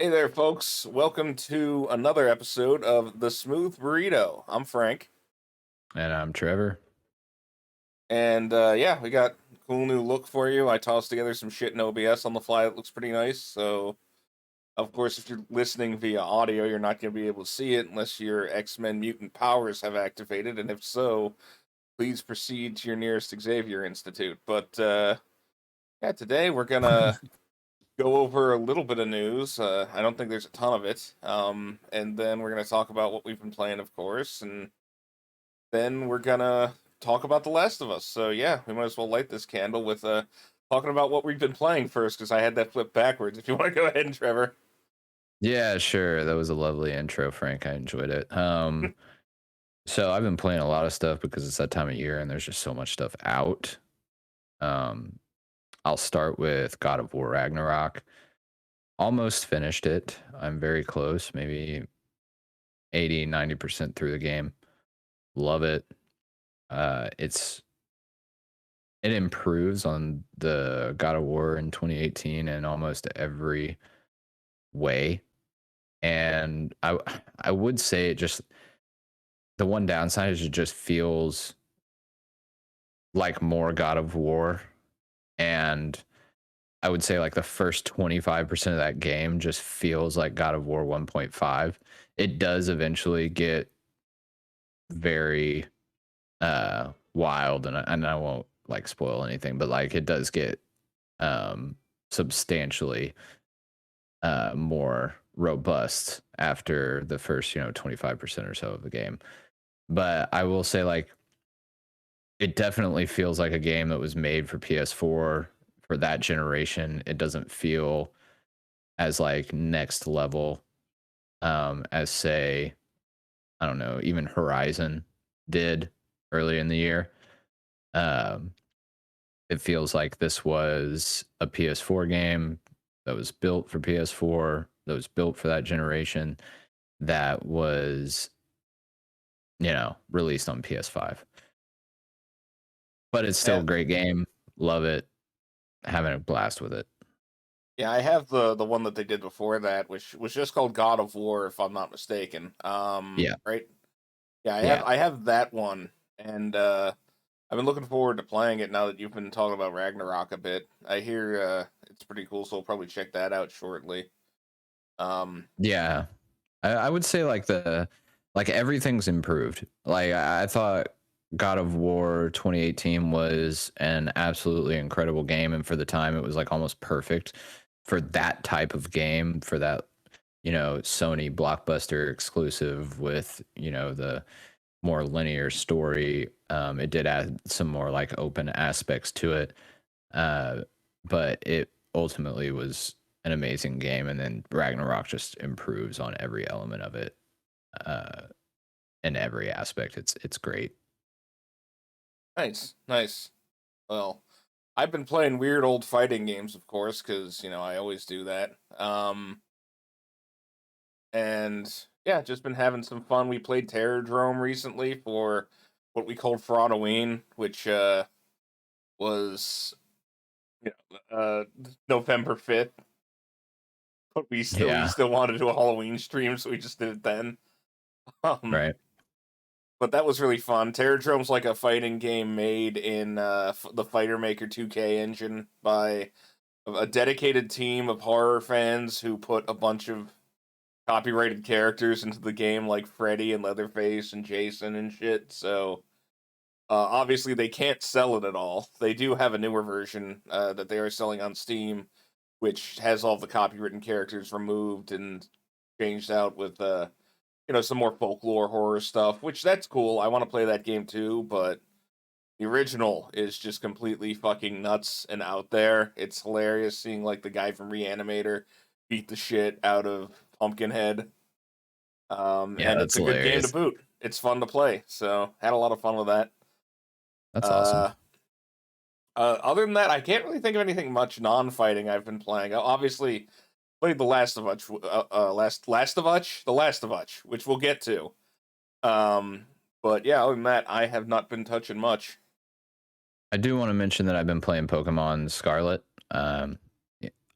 Hey there, folks. Welcome to another episode of The Smooth Burrito. I'm Frank. And I'm Trevor. And yeah, we got a cool new look for you. I tossed together some shit in OBS on the fly that looks pretty nice. So, of course, if you're listening via audio, you're not going to be able to see it unless your X-Men mutant powers have activated. And if so, please proceed to your nearest Xavier Institute. But yeah, today we're going to go over a little bit of news. I don't think there's a ton of it. And then we're going to talk about what we've been playing, of course. And then we're gonna talk about The Last of Us. So yeah, we might as well light this candle with talking about what we've been playing first, because I had that flipped backwards. If you want to go ahead, Trevor. Yeah, sure. That was a lovely intro, Frank. I enjoyed it. So I've been playing a lot of stuff because it's that time of year and there's just so much stuff out. Um, I'll start with God of War Ragnarok. Almost finished it. I'm very close, maybe 80, 90% through the game. Love it. It's it improves on the God of War in 2018 in almost every way. And I would say it just the one downside is it just feels like more God of War. And I would say like the first 25% of that game just feels like God of War 1.5. It does eventually get very wild, and I won't like spoil anything, but like it does get substantially more robust after the first 25% or so of the game. But I will say, like, it definitely feels like a game that was made for PS4 for that generation. It doesn't feel as like next level as, say, I don't know, even Horizon did early in the year. Um, it feels like this was a PS4 game that was built for PS4, that was built for that generation, that was, released on PS5. But it's still Yeah, a great game. Love it. Having a blast with it. yeah. I have the one that they did before that, which was just called God of War, if I'm not mistaken. Yeah. Right? Yeah, I have Yeah. I have that one, and I've been looking forward to playing it now that you've been talking about Ragnarok a bit. I hear it's pretty cool, so I'll probably check that out shortly. Um, Yeah. I would say like everything's improved. Like I thought God of War 2018 was an absolutely incredible game, and for the time it was like almost perfect for that type of game, for that, Sony blockbuster exclusive with, the more linear story. It did add some more like open aspects to it. Uh, but it ultimately was an amazing game, and then Ragnarok just improves on every element of it, uh, in every aspect. It's great. nice, nice. Well, I've been playing weird old fighting games, of course, because I always do that. And yeah, just been having some fun. We played Terrordrome recently for what we called for Halloween, which was November 5th. But we Yeah, still wanted to do a Halloween stream, so we just did it then. Um, right. but that was really fun. Terrordrome's like a fighting game made in the Fighter Maker 2K engine by a dedicated team of horror fans who put a bunch of copyrighted characters into the game, like Freddy and Leatherface and Jason and shit. So obviously they can't sell it at all. They do have a newer version that they are selling on Steam, which has all the copywritten characters removed and changed out with some more folklore horror stuff, which that's cool. I want to play that game too, but the original is just completely fucking nuts and out there. It's hilarious seeing like the guy from Reanimator beat the shit out of Pumpkinhead. Yeah, And it's that's a good game to hilarious. boot. It's fun to play, so had a lot of fun with that. That's awesome. Uh, Other than that, I can't really think of anything much non-fighting I've been playing. I obviously played The Last of Us, The Last of Us, which we'll get to. Um, but yeah, other than that, I have not been touching much. I do want to mention that I've been playing Pokemon Scarlet. I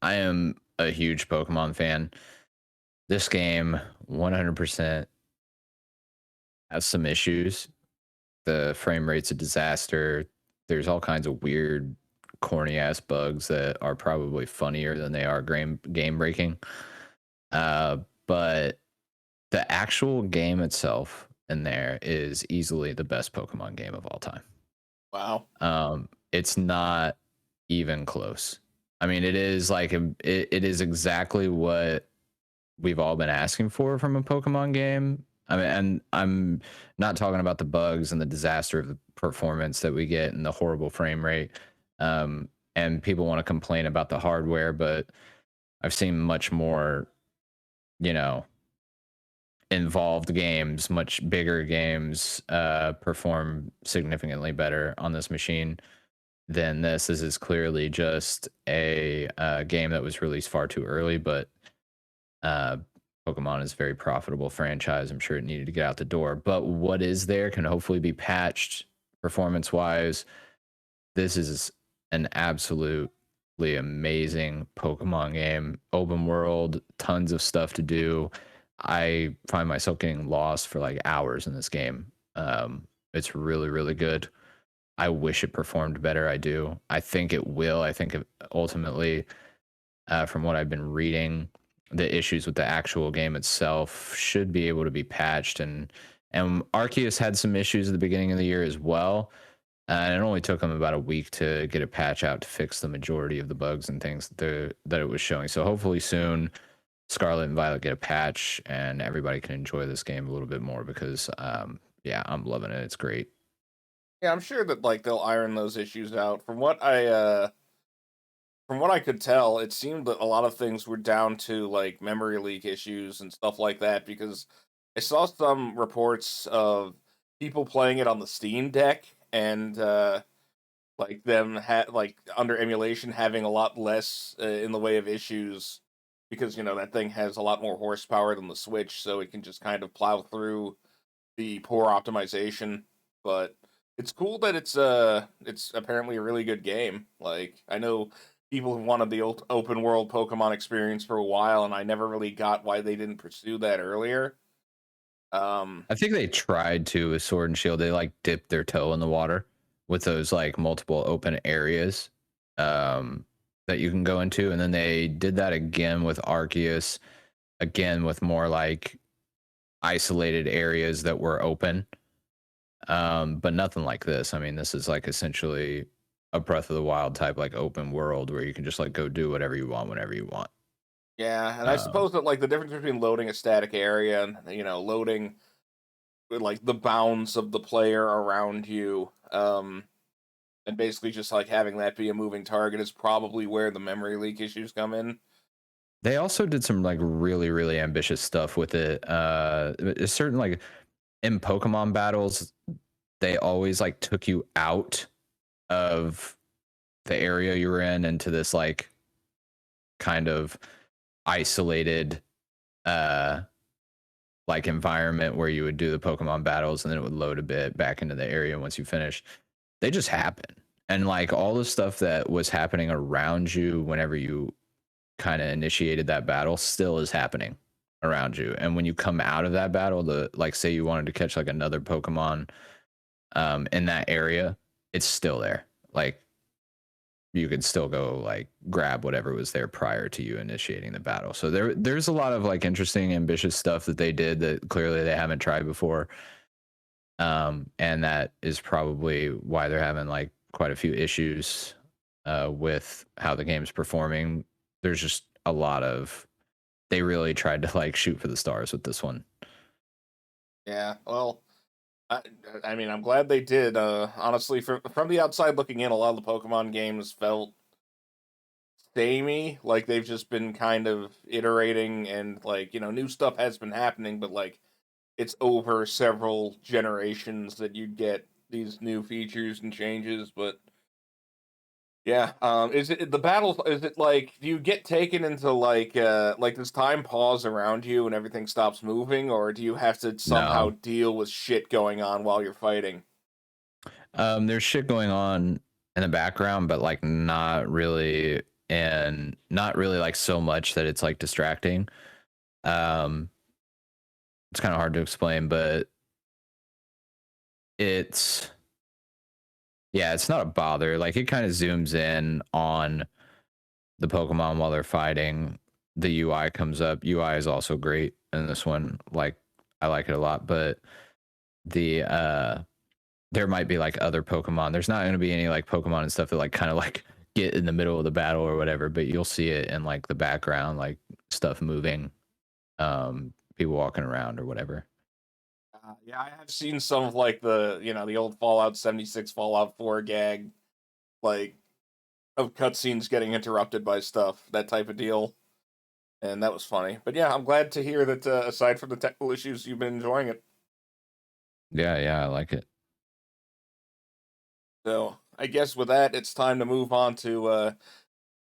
am a huge Pokemon fan. this game 100% has some issues. The frame rate's a disaster. There's all kinds of weird, corny ass bugs that are probably funnier than they are game breaking. But the actual game itself in there is easily the best Pokemon game of all time. Wow. It's not even close. I mean, it is like it is exactly what we've all been asking for from a Pokemon game. I mean, and I'm not talking about the bugs and the disaster of the performance that we get and the horrible frame rate. And people want to complain about the hardware, but I've seen much more, you know, involved games, much bigger games, perform significantly better on this machine than this. This is clearly just a game that was released far too early, but uh, Pokemon is a very profitable franchise. I'm sure it needed to get out the door. But what is there can hopefully be patched performance wise. This is an absolutely amazing Pokemon game. Open world, tons of stuff to do. I find myself getting lost for like hours in this game. It's really, really good. I wish it performed better. I do. I think it will. I think ultimately, from what I've been reading, the issues with the actual game itself should be able to be patched. And Arceus had some issues at the beginning of the year as well. And it only took them about a week to get a patch out to fix the majority of the bugs and things that it was showing. So hopefully soon, Scarlet and Violet get a patch and everybody can enjoy this game a little bit more because, yeah, I'm loving it. It's great. Yeah, I'm sure that like they'll iron those issues out. From what I could tell, it seemed that a lot of things were down to like memory leak issues and stuff like that because I saw some reports of people playing it on the Steam Deck and like them like under emulation having a lot less in the way of issues because that thing has a lot more horsepower than the Switch, so it can just kind of plow through the poor optimization. But it's cool that it's apparently a really good game. Like I know people have wanted the open world Pokemon experience for a while, and I never really got why they didn't pursue that earlier. I think they tried to with Sword and Shield. They like dipped their toe in the water with those like multiple open areas that you can go into, and then they did that again with Arceus, again with more like isolated areas that were open, but nothing like this. I mean, this is like essentially a Breath of the Wild type like open world where you can just like go do whatever you want whenever you want. yeah, and I Um, suppose that like the difference between loading a static area and loading like the bounds of the player around you, and basically just like having that be a moving target is probably where the memory leak issues come in. they also did some like really really ambitious stuff with it. It's certain like in Pokemon battles, they always like took you out of the area you were in into this like kind of isolated uh like environment where you would do the Pokemon battles and then it would load a bit back into the area once you finish. They just happen. And like all the stuff that was happening around you whenever you kind of initiated that battle still is happening around you. And when you come out of that battle, the like say you wanted to catch like another Pokemon in that area, it's still there. Like you could still go like grab whatever was there prior to you initiating the battle. So there's a lot of like interesting, ambitious stuff that they did that clearly they haven't tried before. And that is probably why they're having like quite a few issues with how the game's performing. There's just a lot of they really tried to like shoot for the stars with this one. Yeah, well, I, I mean, I'm glad they did. Honestly, from the outside looking in, a lot of the Pokemon games felt samey. Like they've just been kind of iterating, and like new stuff has been happening, but like it's over several generations that you'd get these new features and changes. But yeah, is it the battles? Is it like do you get taken into like does time pause around you and everything stops moving, or do you have to somehow No. deal with shit going on while you're fighting? There's shit going on in the background, but like not really, and not really like so much that it's like distracting. Um, it's kind of hard to explain, but it's yeah, it's not a bother. Like it kind of zooms in on the Pokemon while they're fighting. The UI comes up. UI is also great in this one. Like I like it a lot, but the there might be like other Pokemon. There's not going to be any like Pokemon and stuff that like kind of like get in the middle of the battle or whatever, but you'll see it in like the background, like stuff moving, people walking around or whatever. Yeah, I have seen some of like the old Fallout 76, Fallout 4 gag, like of cutscenes getting interrupted by stuff, that type of deal, and that was funny. But yeah, I'm glad to hear that aside from the technical issues, you've been enjoying it. Yeah, yeah, I like it. So I guess with that, it's time to move on to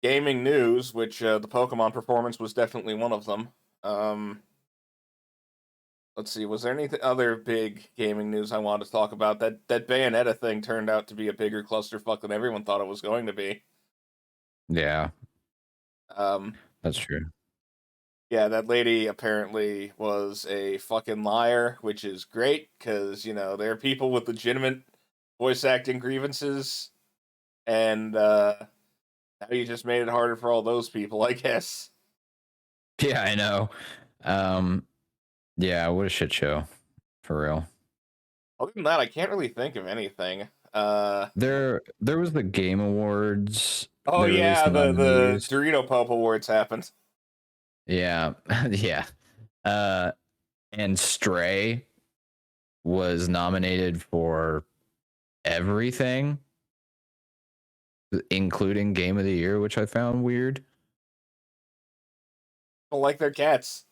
gaming news, which the Pokemon performance was definitely one of them. Um, let's see, was there any other big gaming news I wanted to talk about? That Bayonetta thing turned out to be a bigger clusterfuck than everyone thought it was going to be. Yeah, Um, that's true. yeah, that lady apparently was a fucking liar, which is great because there are people with legitimate voice acting grievances, and now you just made it harder for all those people, I guess. Yeah, I know. Um, yeah, what a shit show, for real. Other than that, I can't really think of anything. There was the Game Awards. Oh They released yeah, the the nominees. Dorito Pope Awards happened. Yeah, yeah. Uh, and Stray was nominated for everything, including Game of the Year, which I found weird. People like their cats.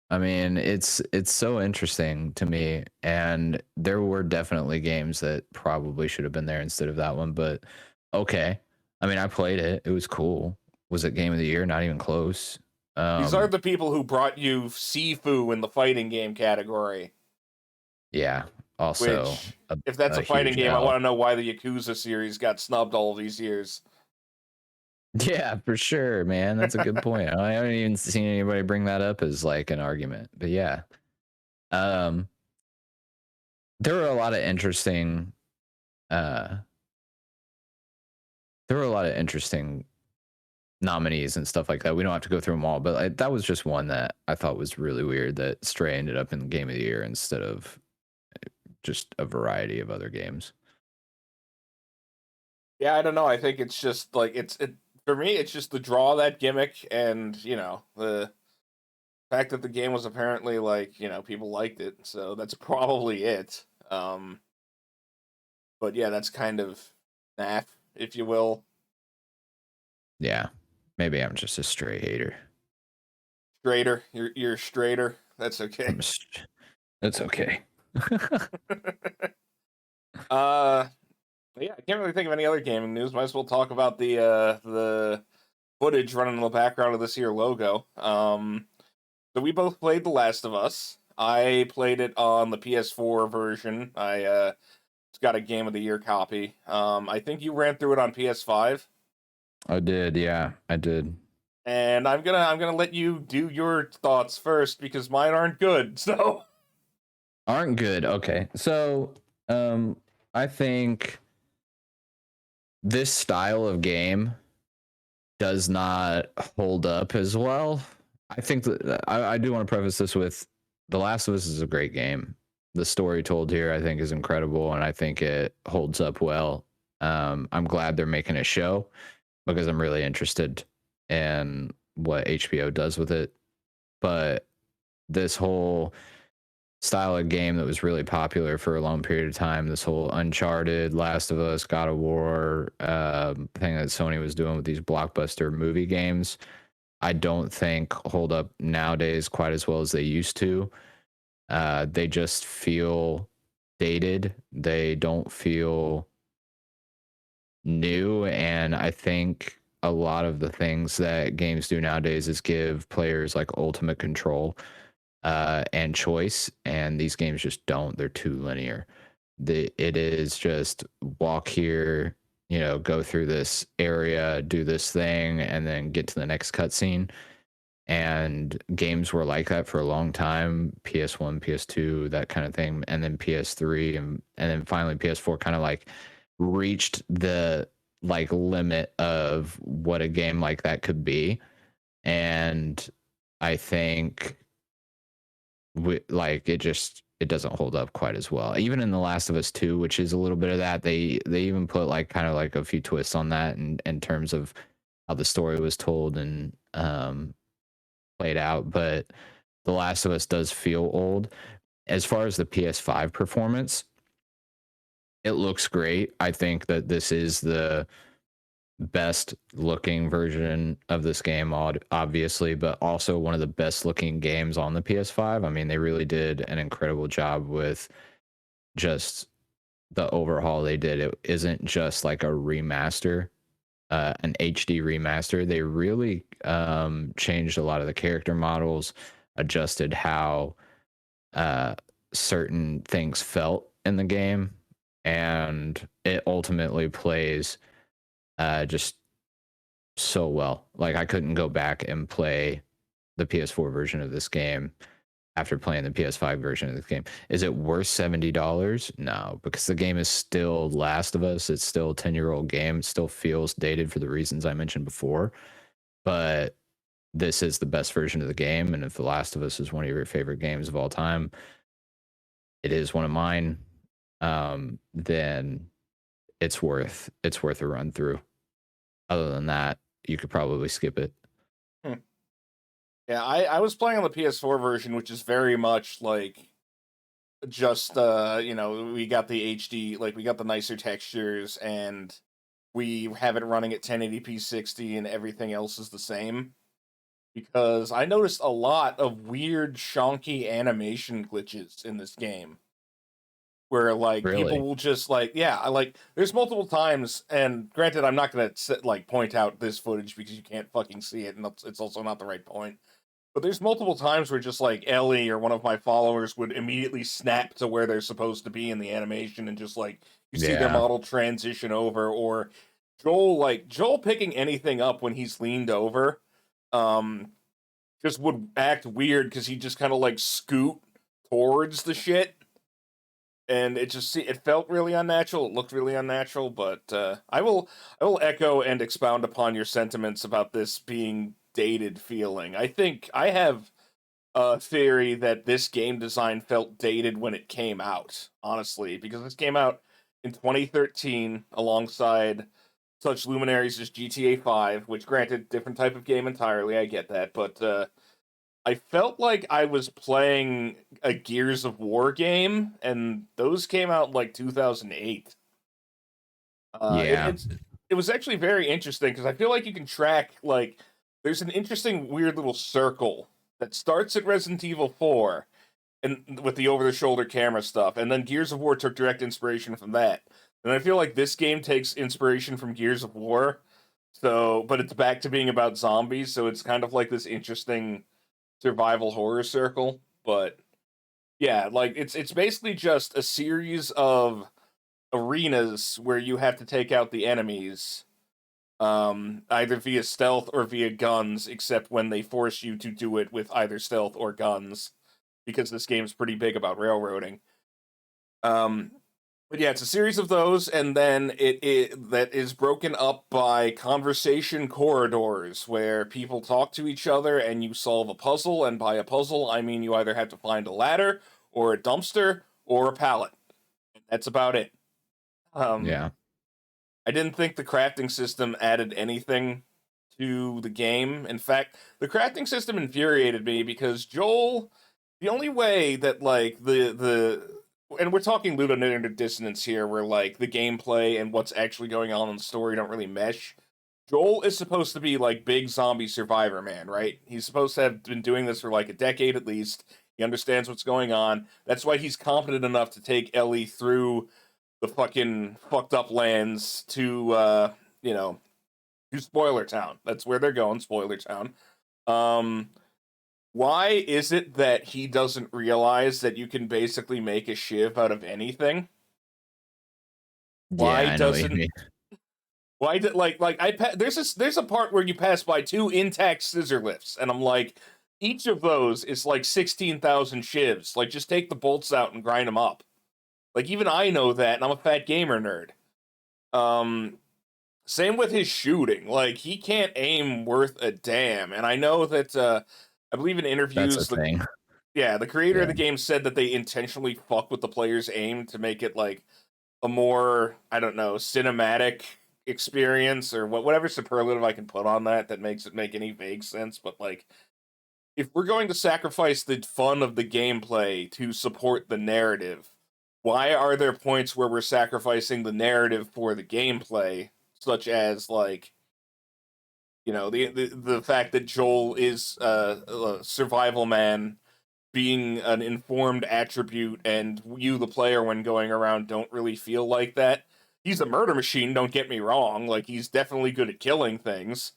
I mean, it's so interesting to me, and there were definitely games that probably should have been there instead of that one, but okay. I mean, I played it. It was cool. Was it Game of the Year? Not even close. These are Um, the people who brought you Sifu in the fighting game category. yeah, also Which, if that's a a fighting huge game, I L. want to know why the Yakuza series got snubbed all these years. Yeah, for sure, man. That's a good point. I haven't even seen anybody bring that up as like an argument. But yeah. Um there were a lot of interesting uh there were a lot of interesting nominees and stuff like that. We don't have to go through them all, but that was just one that I thought was really weird that Stray ended up in Game of the Year instead of just a variety of other games. Yeah, I don't know. I think it's just like it for me. It's just the draw of that gimmick, and the fact that the game was apparently like people liked it, so that's probably it. But yeah, that's kind of naff, if you will. Yeah. Maybe I'm just a Stray hater. Straighter, you're straighter. That's okay. That's okay. uh, yeah, I can't really think of any other gaming news. Might as well talk about the footage running in the background of this here logo. So we both played The Last of Us. I played it on the PS4 version. I got a Game of the Year copy. I think you ran through it on PS5. I did, yeah, I did. And I'm gonna let you do your thoughts first because mine aren't good. So Aren't good. Okay. So, I think this style of game does not hold up as well. I think that I do want to preface this with The Last of Us is a great game. The story told here, I think, is incredible, and I think it holds up well. I'm glad they're making a show because I'm really interested in what HBO does with it. But this whole style of game that was really popular for a long period of time. This whole Uncharted, Last of Us, God of War thing that Sony was doing with these blockbuster movie games, I don't think hold up nowadays quite as well as they used to. They just feel dated. They don't feel new. And I think a lot of the things that games do nowadays is give players like ultimate control and choice, and these games just don't. They're too linear. It is just walk here, go through this area, do this thing, and then get to the next cutscene. and games were like that for a long time. PS1, PS2, that kind of thing, and then PS3, and then finally PS4 kind of like reached the like limit of what a game like that could be. And I think like it doesn't hold up quite as well. Even in The Last of Us 2, which is a little bit of that, they even put like kind of like a few twists on that in terms of how the story was told and played out. But The Last of Us does feel old. As far as the PS5 performance, it looks great. I think that this is the best looking version of this game, obviously, but also one of the best looking games on the PS5. I mean, they really did an incredible job with just the overhaul they did. It isn't just like a remaster, an HD remaster. They really changed a lot of the character models, adjusted how uh, certain things felt in the game, and it ultimately plays just so well. Like I couldn't go back and play the PS4 version of this game after playing the PS5 version of this game. Is it worth $70? No, because the game is still Last of Us. It's still a 10-year-old game. It still feels dated for the reasons I mentioned before. But this is the best version of the game. And if The Last of Us is one of your favorite games of all time, it is one of mine. Then it's worth a run through. Other than that, you could probably skip it. Hmm. Yeah, I was playing on the PS4 version, which is very much like just we got the HD, like we got the nicer textures, and we have it running at 1080p 60, and everything else is the same. Because I noticed a lot of weird, shonky animation glitches in this game, where like people Really? will just like, yeah, I like. There's multiple times, and granted, I'm not gonna like point out this footage because you can't fucking see it, and it's also not the right point. But there's multiple times where just like Ellie or one of my followers would immediately snap to where they're supposed to be in the animation, and just like you see their Yeah. model transition over, or Joel picking anything up when he's leaned over, um, just would act weird because he just kind of like scoot towards the shit, and it felt really unnatural. It looked really unnatural, but I will echo and expound upon your sentiments about this being dated feeling. I think I have a theory that this game design felt dated when it came out, honestly, because this came out in 2013 alongside such luminaries as GTA 5, which granted different type of game entirely, I get that, but I felt like I was playing a Gears of War game, and those came out in like 2008. Uh, it, Yeah. it's it was actually very interesting because I feel like you can track like there's an interesting weird little circle that starts at Resident Evil 4 and with the over the shoulder camera stuff, and then Gears of War took direct inspiration from that. And I feel like this game takes inspiration from Gears of War, so but it's back to being about zombies, so it's kind of like this interesting survival horror circle. But yeah, like it's basically just a series of arenas where you have to take out the enemies, either via stealth or via guns, except when they force you to do it with either stealth or guns, because this game's pretty big about railroading. Um, but yeah, it's a series of those, and then it that is broken up by conversation corridors where people talk to each other and you solve a puzzle, and by a puzzle I mean you either have to find a ladder or a dumpster or a pallet. That's about it. Um, Yeah. I didn't think the crafting system added anything to the game. In fact, the crafting system infuriated me because Joel, the only way that like the and we're talking ludonarrative dissonance here, where like the gameplay and what's actually going on in the story don't really mesh. Joel is supposed to be like big zombie survivor man, right? He's supposed to have been doing this for like a decade at least. He understands what's going on. That's why he's competent enough to take Ellie through the fucking fucked up lands to to Spoiler Town. That's where they're going, Spoiler Town. Um why is it that he doesn't realize that you can basically make a shiv out of anything? Yeah, Why I know what you doesn't mean. Why did there's a part where you pass by 2 intact scissor lifts, and I'm like, each of those is like 16,000 shivs. Like, just take the bolts out and grind them up. Like, even I know that, and I'm a fat gamer nerd. Um, Same with his shooting. Like, he can't aim worth a damn. And I know that I believe in That's a interviews thing. the creator of Yeah. the game said that they intentionally fuck with the player's aim to make it like a more, I don't know, cinematic experience, or whatever superlative I can put on that makes it make any vague sense. But like, if we're going to sacrifice the fun of the gameplay to support the narrative, why are there points where we're sacrificing the narrative for the gameplay, such as like, the fact that Joel is a survival man being an informed attribute, and you, the player, when going around, don't really feel like that. He's a murder machine, don't get me wrong. Like, he's definitely good at killing things.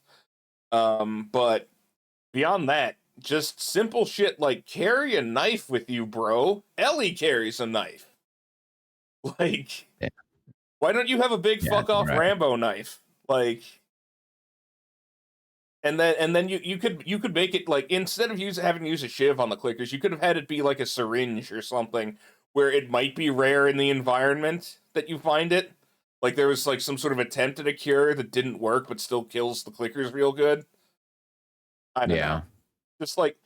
But beyond that, just simple shit like carry a knife with you, bro. Ellie carries a knife. Like, Yeah. why don't you have a big Yeah. fuck off Right. Rambo knife? Like, and then you could make it like, instead of having to use a shiv on the clickers, you could have had it be like a syringe or something, where it might be rare in the environment that you find it. Like, there was like some sort of attempt at a cure that didn't work but still kills the clickers real good. I don't know. Yeah. Just like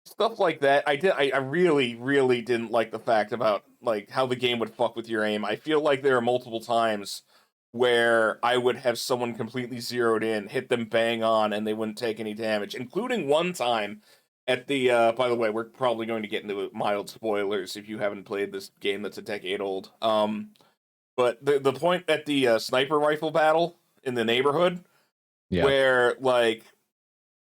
stuff like that. I really, really didn't like the fact about like how the game would fuck with your aim. I feel like there are multiple times where I would have someone completely zeroed in, hit them bang on, and they wouldn't take any damage, including one time at the by the way, we're probably going to get into mild spoilers if you haven't played this game that's a decade old. But the point at the sniper rifle battle in the neighborhood, Yeah. where like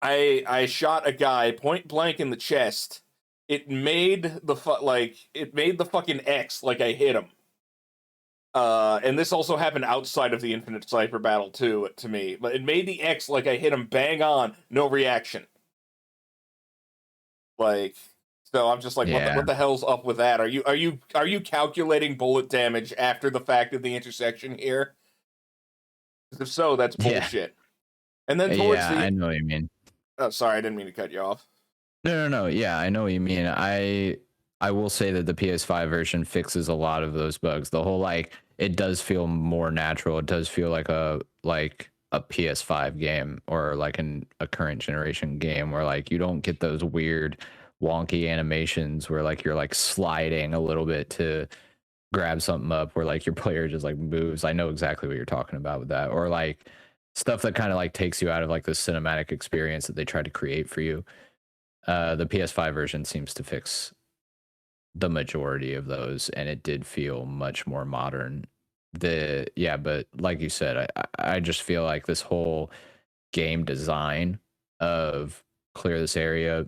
I shot a guy point blank in the chest. It made the fucking X like I hit him. And this also happened outside of the Infinite Cipher battle too, to me. But it made the X like I hit him bang on, no reaction. Like, so I'm just like, Yeah. what the hell's up with that? Are you calculating bullet damage after the fact of the intersection here? 'Cause if so, that's Yeah. bullshit. And then towards Yeah. the I know what you mean. oh, sorry, I didn't mean to cut you off. No. Yeah, I know what you mean. I will say that the PS5 version fixes a lot of those bugs. The whole like it does feel more natural. It does feel like a PS5 game, or like a current generation game, where like you don't get those weird wonky animations where like you're like sliding a little bit to grab something up, where like your player just like moves. I know exactly what you're talking about with that. Or like stuff that kind of like takes you out of like the cinematic experience that they tried to create for you. The PS5 version seems to fix the majority of those, and it did feel much more modern. But like you said, I just feel like this whole game design of clear this area,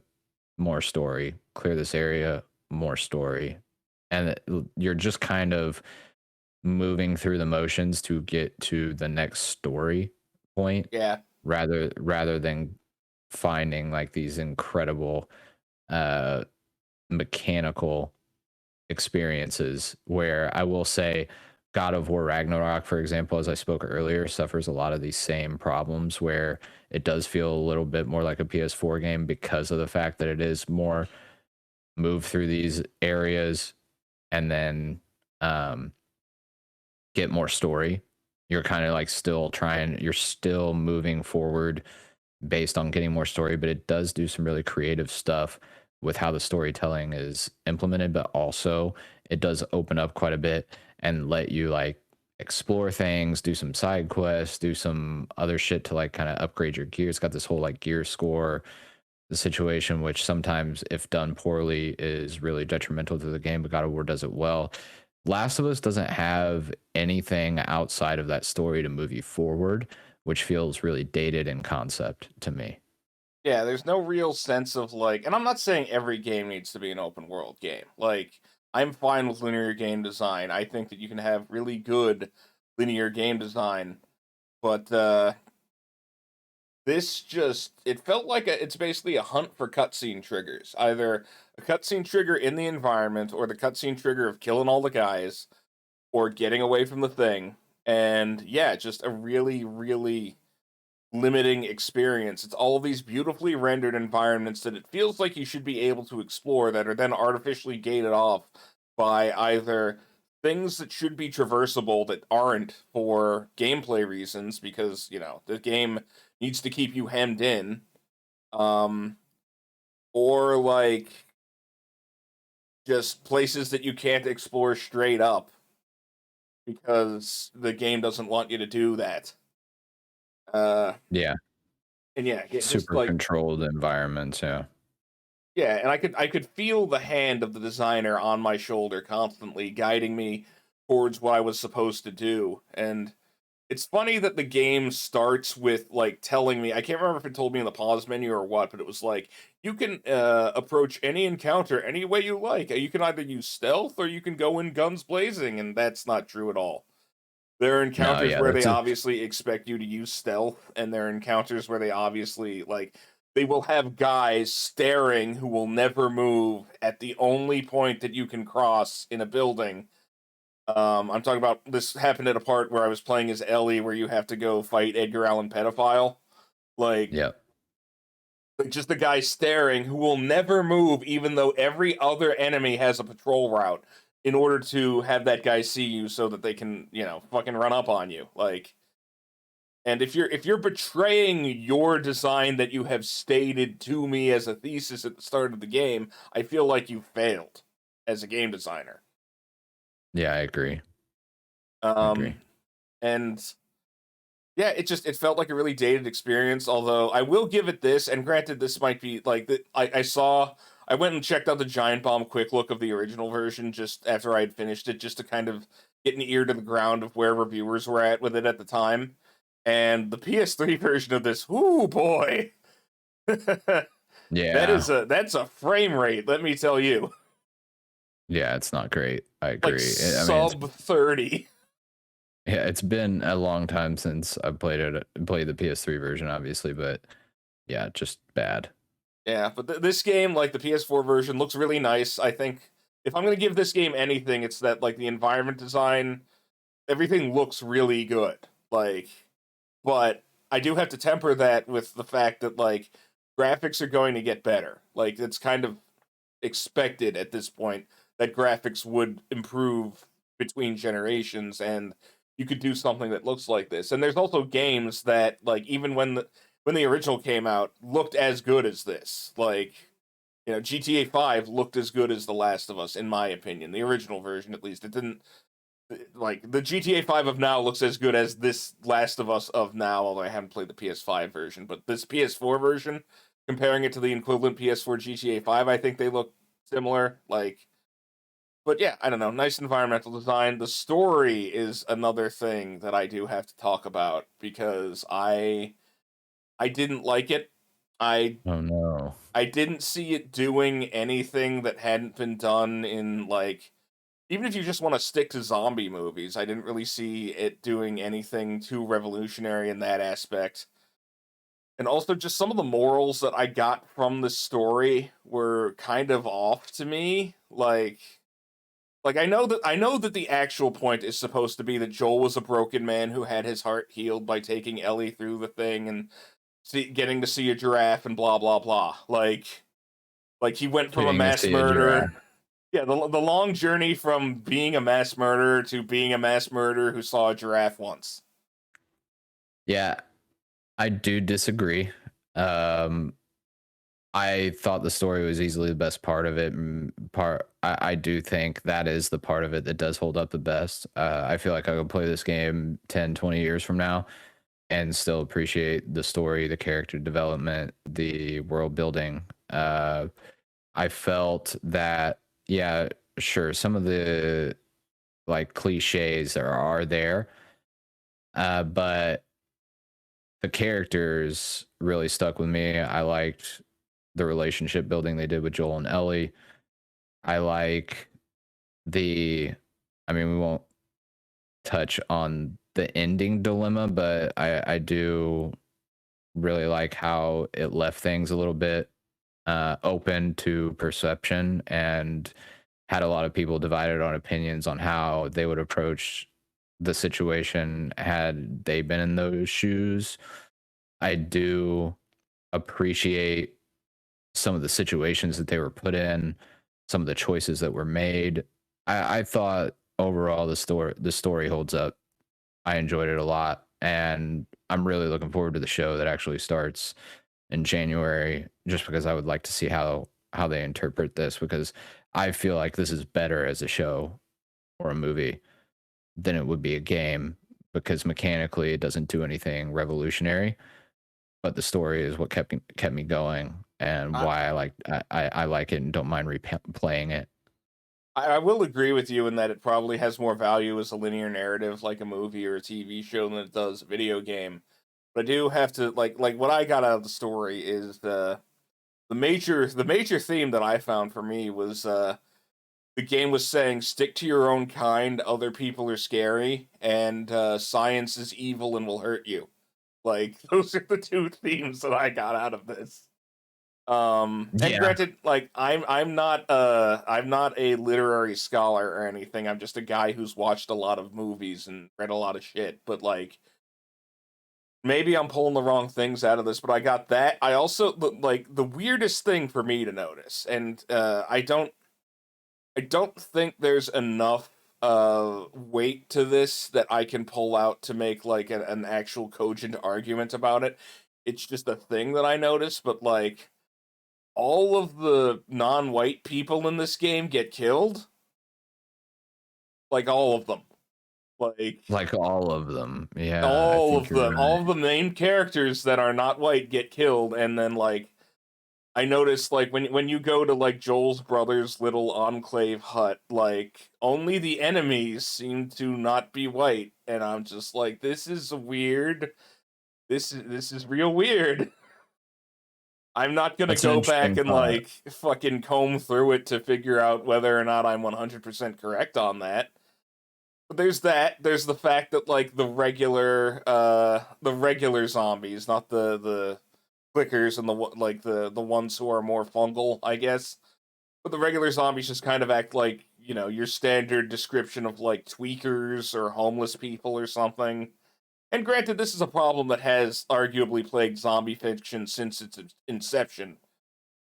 more story, clear this area, more story, and you're just kind of moving through the motions to get to the next story point, Yeah. rather than finding like these incredible uh mechanical experiences. Where I will say God of War Ragnarok, for example, as I spoke earlier, suffers a lot of these same problems, where it does feel a little bit more like a PS4 game because of the fact that it is more move through these areas and then um get more story. You're kind of like you're still moving forward based on getting more story, but it does do some really creative stuff with how the storytelling is implemented. But also it does open up quite a bit and let you like explore things, do some side quests, do some other shit to like kind of upgrade your gear. It's got this whole like gear score situation, which sometimes, if done poorly, is really detrimental to the game, but God of War does it well. Last of Us doesn't have anything outside of that story to move you forward, which feels really dated in concept to me. Yeah, there's no real sense of like, and I'm not saying every game needs to be an open world game. Like, I'm fine with linear game design. I think that you can have really good linear game design, but this just, it felt like it's basically a hunt for cutscene triggers. Either a cutscene trigger in the environment, or the cutscene trigger of killing all the guys, or getting away from the thing. And yeah, just a really, really limiting experience. It's all these beautifully rendered environments that it feels like you should be able to explore that are then artificially gated off by either things that should be traversable that aren't for gameplay reasons because, the game needs to keep you hemmed in. Um or like just places that you can't explore straight up because the game doesn't want you to do that. Uh Yeah, and yeah, just super like controlled environments. Yeah, yeah, and I could feel the hand of the designer on my shoulder constantly guiding me towards what I was supposed to do. And it's funny that the game starts with like telling me, I can't remember if it told me in the pause menu or what, but it was like you can approach any encounter any way you like. You can either use stealth or you can go in guns blazing, and that's not true at all. There are no, encounters yeah, where that's they a obviously expect you to use stealth, and there are encounters where they obviously like they will have guys staring who will never move at the only point that you can cross in a building. I'm talking about this happened at a part where I was playing as Ellie, where you have to go fight Edgar Allan pedophile. Like, yeah, just the guy staring who will never move, even though every other enemy has a patrol route in order to have that guy see you so that they can, fucking run up on you. Like, and if you're betraying your design that you have stated to me as a thesis at the start of the game, I feel like you failed as a game designer. yeah. I agree. I agree. Um, and yeah, it felt like a really dated experience. Although I will give it this, and granted, this might be like I went and checked out the Giant Bomb quick look of the original version just after I had finished it, just to kind of get an ear to the ground of where reviewers were at with it at the time. And the PS3 version of this, ooh boy, Yeah, that's a frame rate. Let me tell you, yeah. It's not great. I like agree. I mean, sub 30. yeah, it's been a long time since I played the PS3 version, obviously, but yeah, just bad. Yeah, but this game, like the PS4 version, looks really nice. I think if I'm gonna give this game anything, it's that like the environment design, everything looks really good. Like, but I do have to temper that with the fact that like graphics are going to get better. Like it's kind of expected at this point that graphics would improve between generations and you could do something that looks like this. And there's also games that like even when the original came out looked as good as this. Like, GTA 5 looked as good as The Last of Us in my opinion. The original version at least. It didn't like the GTA 5 of now looks as good as this Last of Us of now, although I haven't played the PS5 version, but this PS4 version comparing it to the equivalent PS4 GTA 5, I think they look similar. Like, but yeah, I don't know. Nice environmental design. The story is another thing that I do have to talk about because I didn't like it. I Oh no. I didn't see it doing anything that hadn't been done in like even if you just want to stick to zombie movies, I didn't really see it doing anything too revolutionary in that aspect. And also just some of the morals that I got from the story were kind of off to me. Like I know that the actual point is supposed to be that Joel was a broken man who had his heart healed by taking Ellie through the thing and getting to see a giraffe and blah blah blah. Like he went from a Getting to mass see a giraffe. murderer. Yeah, the long journey from being a mass murderer to being a mass murderer who saw a giraffe once. Yeah, I do disagree. Um, I thought the story was easily the best part of it. I do think that is the part of it that does hold up the best. I feel like I could play this game 10, 20 years from now and still appreciate the story, the character development, the world building. I felt that, yeah, sure, some of the like cliches are there, but the characters really stuck with me. I liked the relationship building they did with Joel and Ellie. I like the, I mean, we won't touch on the ending dilemma, but I do really like how it left things a little bit open to perception and had a lot of people divided on opinions on how they would approach the situation had they been in those shoes. I do appreciate some of the situations that they were put in, some of the choices that were made. I thought overall the story holds up. I enjoyed it a lot, and I'm really looking forward to the show that actually starts in January, just because I would like to see how they interpret this, because I feel like this is better as a show or a movie than it would be a game, because mechanically it doesn't do anything revolutionary, but the story is what kept me going, and I, why I like it and don't mind replaying it. I will agree with you in that it probably has more value as a linear narrative, like a movie or a TV show, than it does a video game. But I do have to like what I got out of the story is the major theme that I found for me was the game was saying stick to your own kind, other people are scary, and science is evil and will hurt you. Like those are the two themes that I got out of this. And Yeah, granted, like I'm not a literary scholar or anything. I'm just a guy who's watched a lot of movies and read a lot of shit. But like maybe I'm pulling the wrong things out of this, but I got that. I also like the weirdest thing for me to notice, and I don't think there's enough weight to this that I can pull out to make like an actual cogent argument about it. It's just a thing that I noticed, but like all of the non-white people in this game get killed, like all of them. Like like all of them. Yeah, I think you're all right. of the main characters that are not white get killed, and then like I noticed like when you go to like Joel's brother's little enclave hut, like only the enemies seem to not be white, and I'm just like, this is weird. This is real weird. I'm not gonna That's an go back interesting and thought. like fucking comb through it to figure out whether or not I'm 100% correct on that. But there's that. There's the fact that like the regular zombies, not the clickers and like the ones who are more fungal, I guess. But the regular zombies just kind of act like, your standard description of like tweakers or homeless people or something. And granted, this is a problem that has arguably plagued zombie fiction since its inception.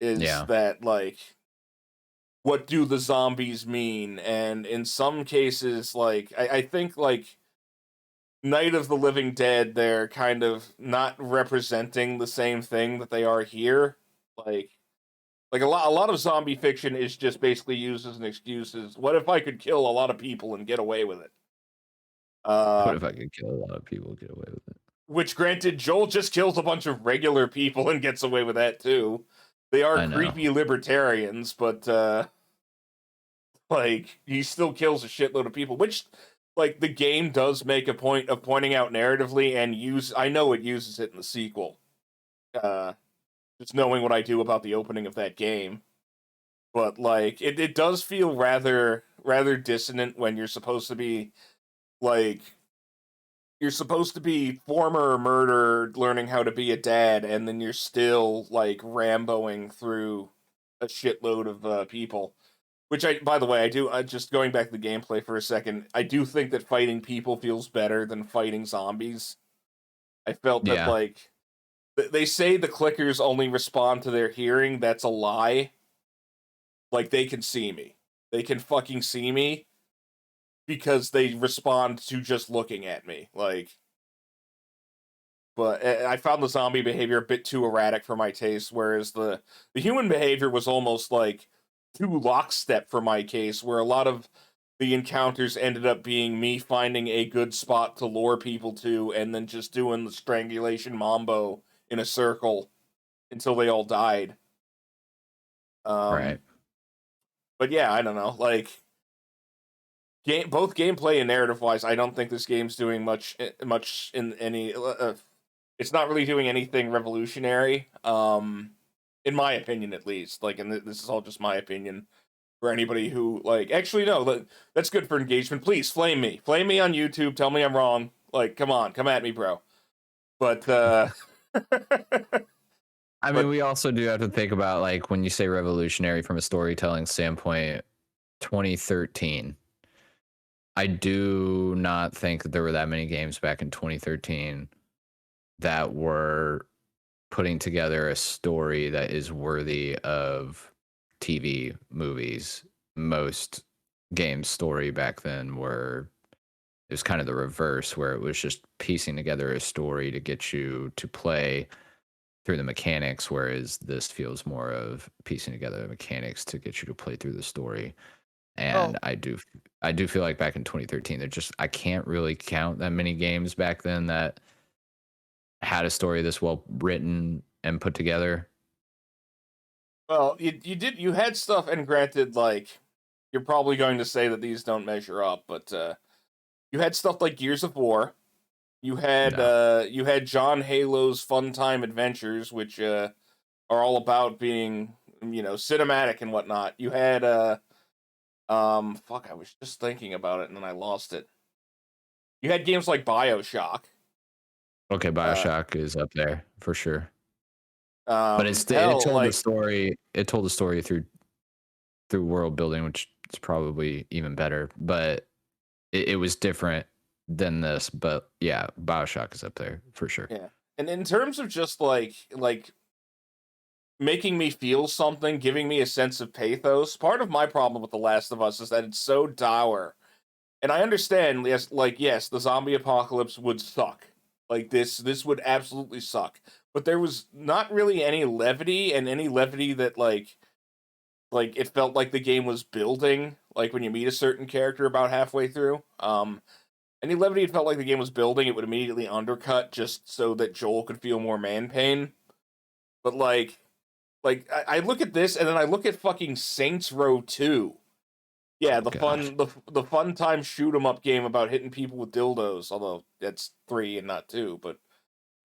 Is Yeah, that like what do the zombies mean? And in some cases, like I think like Night of the Living Dead, they're kind of not representing the same thing that they are here. Like a lot of zombie fiction is just basically used as an excuse. Is what if I could kill a lot of people and get away with it? what Uh, if I could kill a lot of people, get away with it? which granted, Joel just kills a bunch of regular people and gets away with that too. They are I know. creepy libertarians, but like he still kills a shitload of people, which like the game does make a point of pointing out narratively and use. I know it uses it in the sequel. Uh, just knowing what I do about the opening of that game, but like it does feel rather dissonant when like you're supposed to be former murderer learning how to be a dad, and then you're still like ramboing through a shitload of people. Which by the way, I do. Just going back to the gameplay for a second, I do think that fighting people feels better than fighting zombies. I felt that Yeah, like they say the clickers only respond to their hearing. That's a lie. Like they can see me. They can fucking see me because they respond to just looking at me. Like, but I found the zombie behavior a bit too erratic for my taste, whereas the human behavior was almost like too lockstep for my case, where a lot of the encounters ended up being me finding a good spot to lure people to, and then just doing the strangulation mambo in a circle until they all died. Um, right. but yeah, I don't know. Like both gameplay and narrative wise, I don't think this game's doing much in any. It's not really doing anything revolutionary. In my opinion, at least. Like, and this is all just my opinion. For anybody who like, actually, no, that's good for engagement. Please flame me on YouTube. Tell me I'm wrong. Like, come on, come at me, bro. But I mean, but we also do have to think about, like, when you say revolutionary from a storytelling standpoint, 2013. I do not think that there were that many games back in 2013 that were putting together a story that is worthy of TV movies. Most games story back then were it was kind of the reverse where it was just piecing together a story to get you to play through the mechanics, whereas this feels more of piecing together the mechanics to get you to play through the story. And Oh, I do feel like back in 2013 there just I can't really count that many games back then that had a story this well written and put together. well, you had stuff, and granted, like you're probably going to say that these don't measure up, but you had stuff like Gears of War. No. You had John Halo's Fun Time Adventures, which are all about being cinematic and whatnot. You had fuck, I was just thinking about it and then I lost it. You had games like BioShock. Okay, Uh, BioShock is up there for sure. But it hell, told the like story. It told the story through world building, which is probably even better. But it was different than this. But yeah, BioShock is up there for sure. yeah. And in terms of just like making me feel something, giving me a sense of pathos, part of my problem with The Last of Us is that it's so dour. And I understand, yes, like yes, the zombie apocalypse would suck. Like this would absolutely suck. But there was not really any levity, and any levity that like it felt like the game was building. Like when you meet a certain character about halfway through, any levity it felt like the game was building, it would immediately undercut just so that Joel could feel more man pain. But I look at this and then I look at fucking Saints Row 2. Yeah, Oh god. the fun time shoot 'em up game about hitting people with dildos, although that's 3 and not 2, but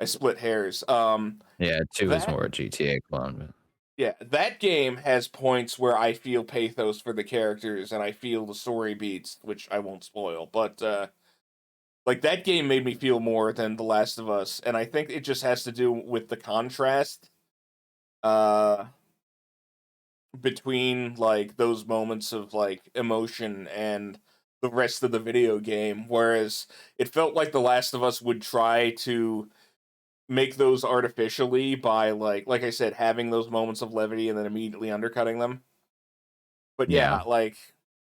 I split hairs. Yeah, two is That more a GTA clone. But yeah, that game has points where I feel pathos for the characters and I feel the story beats, which I won't spoil, but like that game made me feel more than The Last of Us, and I think it just has to do with the contrast uh between like those moments of like emotion and the rest of the video game, whereas it felt like The Last of Us would try to make those artificially by like I said, having those moments of levity and then immediately undercutting them. But yeah, yeah, like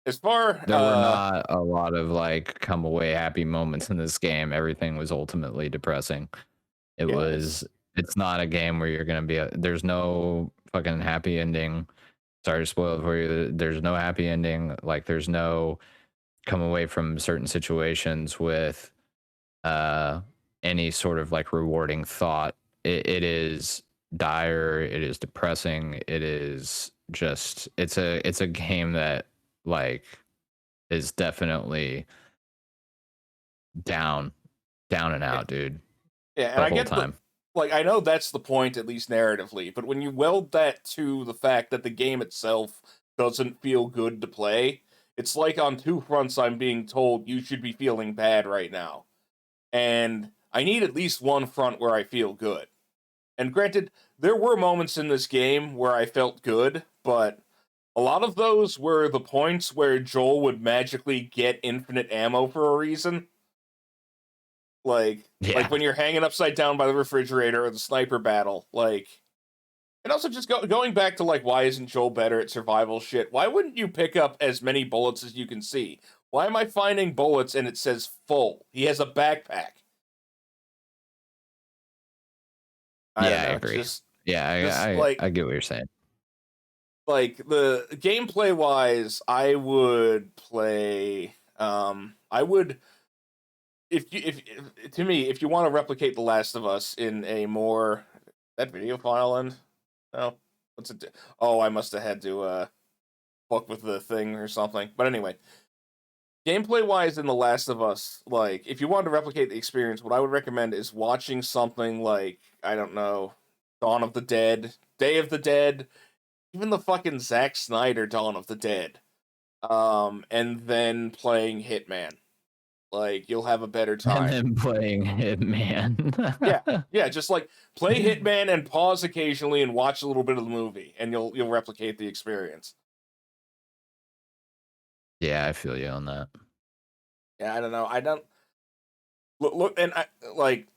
as far there were not a lot of like come away happy moments in this game. Everything was ultimately depressing. It yeah, was. It's not a game where you're gonna be. There's no fucking happy ending. Sorry to spoil it for you. There's no happy ending. Like there's no come away from certain situations with uh any sort of like rewarding thought. It is dire. It is depressing. It is just. It's a game that like is definitely down, down and yeah, out, dude. yeah, and The I whole get the time. like I know that's the point, at least narratively, but when you weld that to the fact that the game itself doesn't feel good to play, it's like on two fronts I'm being told you should be feeling bad right now. And I need at least one front where I feel good. And granted, there were moments in this game where I felt good, but a lot of those were the points where Joel would magically get infinite ammo for a reason. Like Yeah. when you're hanging upside down by the refrigerator or the sniper battle, like and also just going back to like why isn't Joel better at survival shit? Why wouldn't you pick up as many bullets as you can see? Why am I finding bullets and it says full? He has a backpack. I don't Yeah, I know. agree. Yeah, Just I get what you're saying. like the gameplay wise, I would play. I would if to me, if you want to replicate The Last of Us in a more that video file end. No, what's it? Oh, I must have had to fuck with the thing or something. But anyway, gameplay wise in The Last of Us, like if you wanted to replicate the experience, what I would recommend is watching something like I don't know, Dawn of the Dead, Day of the Dead, even the fucking Zack Snyder Dawn of the Dead, and then playing Hitman. Like you'll have a better And time. then playing Yeah, Hitman. yeah, just like play Hitman and pause occasionally and watch a little bit of the movie, and you'll replicate the experience. Yeah, I feel you on that. Yeah, I don't know. I don't look, and I like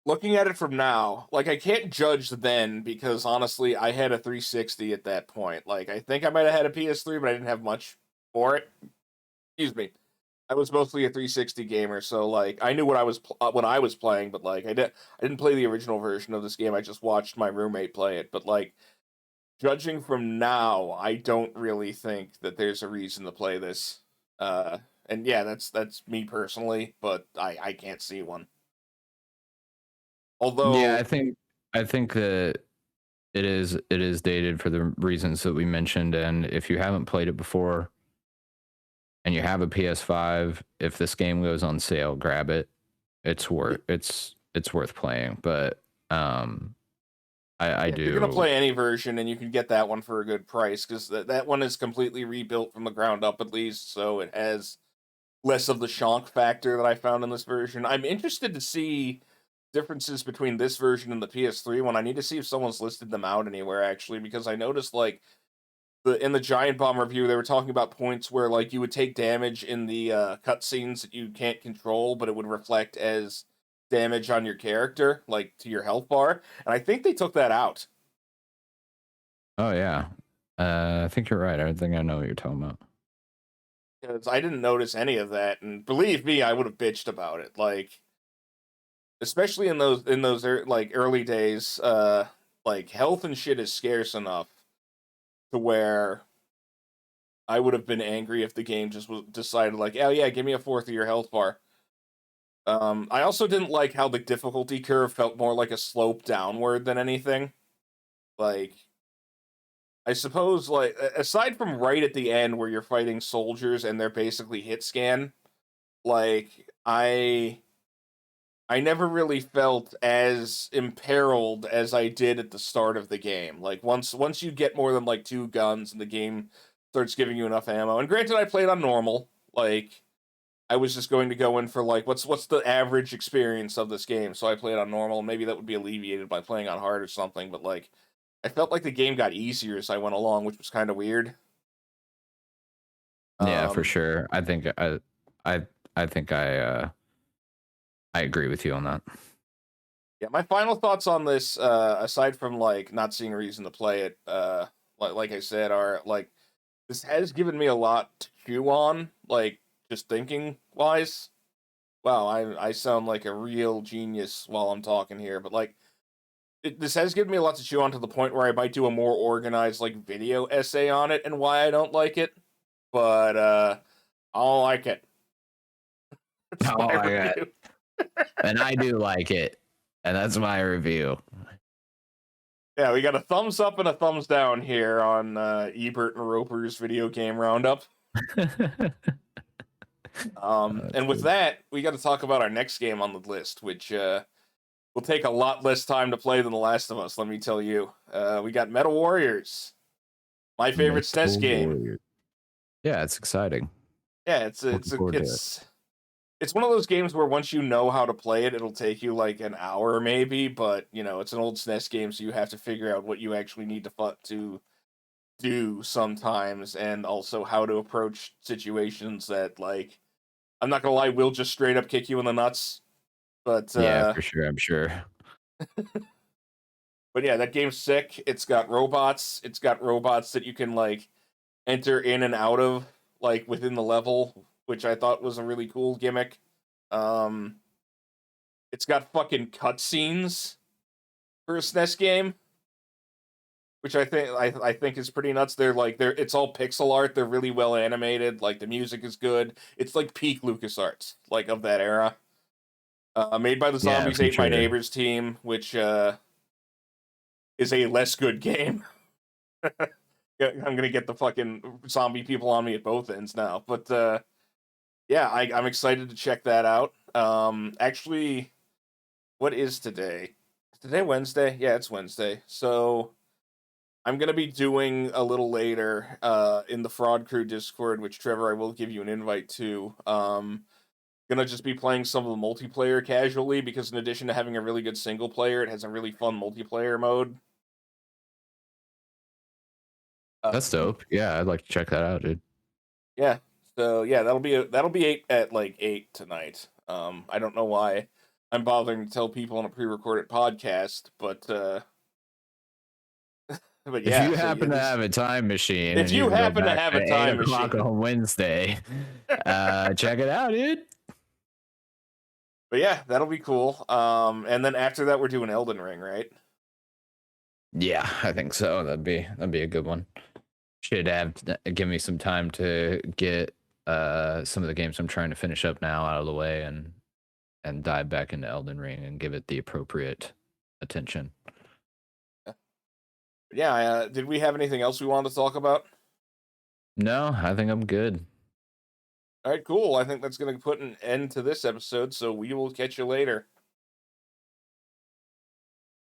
looking at it from now. Like, I can't judge then because honestly, I had a 360 at that point. Like, I think I might have had a PS3, but I didn't have much for it. Excuse me. I was mostly a 360 gamer, so like I knew what I was when I was playing, but like I didn't play the original version of this game. I just watched my roommate play it. But like judging from now, I don't really think that there's a reason to play this. Uh, and yeah, that's me personally, but I can't see one. Yeah, Although, I think that it is dated for the reasons that we mentioned, and if you haven't played it before and you have a PS5, if this game goes on sale, grab it. It's worth playing. But I yeah, if you're gonna do. play any version, and you can get that one for a good price because that one is completely rebuilt from the ground up at least, so it has less of the shock factor that I found in this version. I'm interested to see differences between this version and the PS3 one. I need to see if someone's listed them out anywhere actually, because I noticed like in the Giant Bomb review they were talking about points where like you would take damage in the cutscenes that you can't control, but it would reflect as damage on your character, like to your health bar. And I think they took that out. Oh yeah, I think you're right. I think I know what you're talking about. Because I didn't notice any of that, and believe me, I would have bitched about it. Like, especially in those like early days, like health and shit is scarce enough to where I would have been angry if the game just decided like, oh yeah, give me a fourth of your health bar. I also didn't like how the difficulty curve felt more like a slope downward than anything. Like, I suppose like aside from right at the end where you're fighting soldiers and they're basically hit scan, like I never really felt as imperiled as I did at the start of the game. Like once you get more than like two guns and the game starts giving you enough ammo. And granted, I played on normal. Like I was just going to go in for like what's the average experience of this game, so I played on normal. Maybe that would be alleviated by playing on hard or something. But like I felt like the game got easier as I went along, which was kind of weird. Yeah, for Um, sure. I I think I agree with you on that. yeah, my final thoughts on this, aside from like not seeing a reason to play it, like I said, are like this has given me a lot to chew on, like just thinking wise. Wow, I sound like a real genius while I'm talking here, but like this has given me a lot to chew on to the point where I might do a more organized like video essay on it and why I don't like it. But I don't like it. That's Oh my my god, review. and I do like it, and that's my review. Yeah, we got a thumbs up and a thumbs down here on Ebert and Roper's video game roundup. That's And with good. that, we got to talk about our next game on the list, which will take a lot less time to play than The Last of Us. Let me tell you. We got Metal Warriors, my favorite SNES Metal game. Warrior. Yeah, it's exciting. Yeah, Looking forward to it. it's one of those games where once you know how to play it, it'll take you like an hour maybe. But you know, it's an old SNES game, so you have to figure out what you actually need to do sometimes, and also how to approach situations that like I'm not gonna lie, will just straight up kick you in the nuts. But Yeah, for sure. I'm sure. but yeah, that game's sick. It's got robots. It's got robots that you can like enter in and out of like within the level, which I thought was a really cool gimmick. Um, it's got fucking cutscenes for a SNES game, which I think is pretty nuts. They're it's all pixel art. They're really well animated. Like the music is good. It's like peak LucasArts, like of that era. Made by the Yeah, Zombies for Ate My sure. Neighbors team, which is a less good game. Yeah, I'm gonna get the fucking zombie people on me at both ends now, but yeah, I'm excited to check that out. Actually, what is today? Is today Wednesday? Yeah, it's Wednesday. So I'm gonna be doing a little later in the Fraud Crew Discord, which Trevor I will give you an invite to. Gonna just be playing some of the multiplayer casually because in addition to having a really good single player, it has a really fun multiplayer mode. That's Um, dope. Yeah, I'd like to check that out, dude. yeah. So yeah, that'll be 8 at like 8 tonight. I don't know why I'm bothering to tell people on a pre-recorded podcast, but If yeah. you So yeah, happen to these have a time machine if and you you can go happen to back have a to eight time o'clock machine, on Wednesday, check it out, dude. but yeah, that'll be cool. And then after that, we're doing Elden Ring, right? Yeah, I think so. That'd be a good one. Should have give me some time to get some of the games I'm trying to finish up now out of the way and dive back into Elden Ring and give it the appropriate attention. Yeah. Did we have anything else we wanted to talk about? No, I think I'm good. All right, cool. I think that's going to put an end to this episode. So we will catch you later.